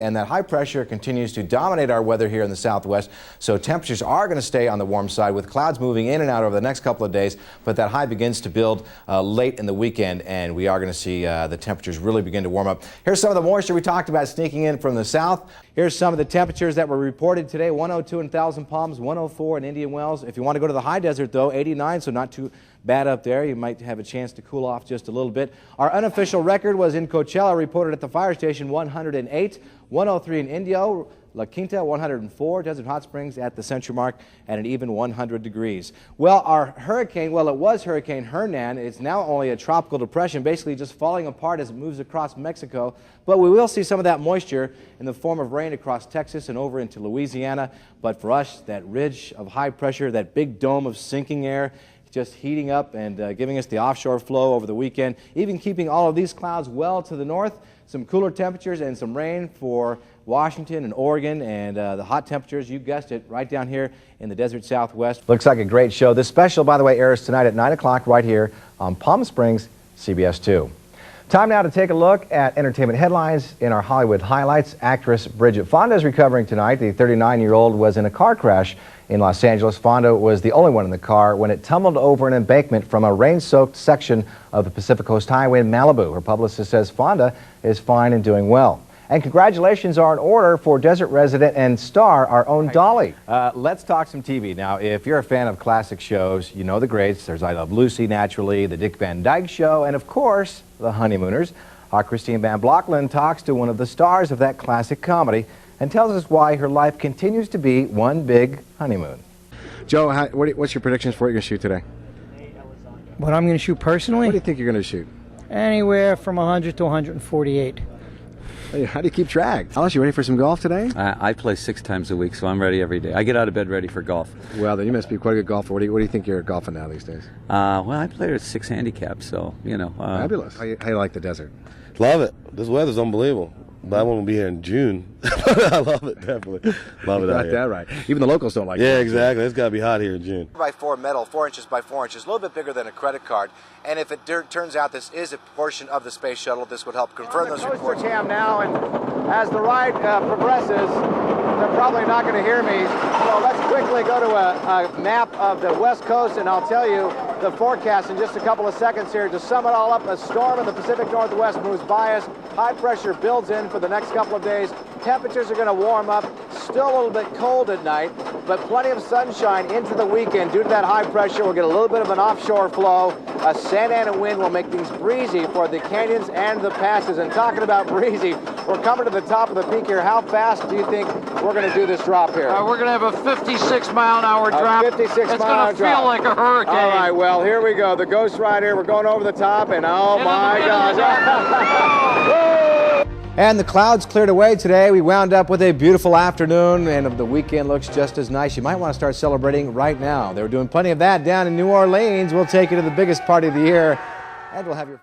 And that high pressure continues to dominate our weather here in the southwest, so temperatures are going to stay on the warm side with clouds moving in and out over the next couple of days, but that high begins to build late in the weekend, and we are going to see the temperatures really begin to warm up. Here's some of the moisture we talked about sneaking in from the south. Here's some of the temperatures that were reported today: 102 in Thousand Palms, 104 in Indian Wells. If you want to go to the high desert, though, 89, so not too bad up there. You might have a chance to cool off just a little bit. Our unofficial record was in Coachella, reported at the fire station, 108. 103 in Indio, La Quinta 104, Desert Hot Springs at the Century Mark at an even 100 degrees. Well, our hurricane, it was Hurricane Hernan. It's now only a tropical depression, basically just falling apart as it moves across Mexico. But we will see some of that moisture in the form of rain across Texas and over into Louisiana. But for us, that ridge of high pressure, that big dome of sinking air, just heating up and giving us the offshore flow over the weekend, even keeping all of these clouds well to the north. Some cooler temperatures and some rain for Washington and Oregon, and the hot temperatures, you guessed it, right down here in the desert southwest. Looks like a great show. This special, by the way, airs tonight at 9 o'clock right here on Palm Springs, CBS 2. Time now to take a look at entertainment headlines in our Hollywood highlights. Actress Bridget Fonda is recovering tonight. The 39-year-old was in a car crash in Los Angeles. Fonda was the only one in the car when it tumbled over an embankment from a rain-soaked section of the Pacific Coast Highway in Malibu. Her publicist says Fonda is fine and doing well. And congratulations are in order for desert resident and star, our own Dolly. Let's talk some TV. Now, if you're a fan of classic shows, you know the greats. There's I Love Lucy, naturally, The Dick Van Dyke Show, and of course, The Honeymooners. Our Christine Van Blockland talks to one of the stars of that classic comedy and tells us why her life continues to be one big honeymoon. Joe, what's your predictions for what you're going to shoot today? What I'm going to shoot personally? What do you think you're going to shoot? Anywhere from 100 to 148. Hey, how do you keep track? Alice, you ready for some golf today? I play 6 times a week, so I'm ready every day. I get out of bed ready for golf. Well, then you must be quite a good golfer. What do you think you're golfing now these days? Well, I play at 6 handicap, so, you know. Fabulous. How you like the desert? Love it. This weather's unbelievable. But I want to be here in June. I love it, definitely. Love it out here. Got that right. Even the locals don't like it. Yeah, exactly. It's got to be hot here in June. 4x4 metal, 4 inches by 4 inches, a little bit bigger than a credit card. And if it turns out this is a portion of the space shuttle, this would help confirm those reports. Cam now, and as the ride progresses, they're probably not going to hear me. So let's quickly go to a map of the West Coast, and I'll tell you the forecast in just a couple of seconds here. To sum it all up, a storm in the Pacific Northwest moves by us. High pressure builds in for the next couple of days. Temperatures are going to warm up. Still a little bit cold at night, but plenty of sunshine into the weekend. Due to that high pressure, we'll get a little bit of an offshore flow. A Santa Ana wind will make things breezy for the canyons and the passes. And talking about breezy, we're coming to the top of the peak here. How fast do you think we're going to do this drop here? We're going to have a 56-mile-an-hour drop. 56 it's going to feel like a hurricane. All right, well, here we go. The Ghost Rider. We're going over the top, and oh my gosh. And the clouds cleared away today. We wound up with a beautiful afternoon, and the weekend looks just as nice. You might want to start celebrating right now. They were doing plenty of that down in New Orleans. We'll take you to the biggest party of the year, and we'll have your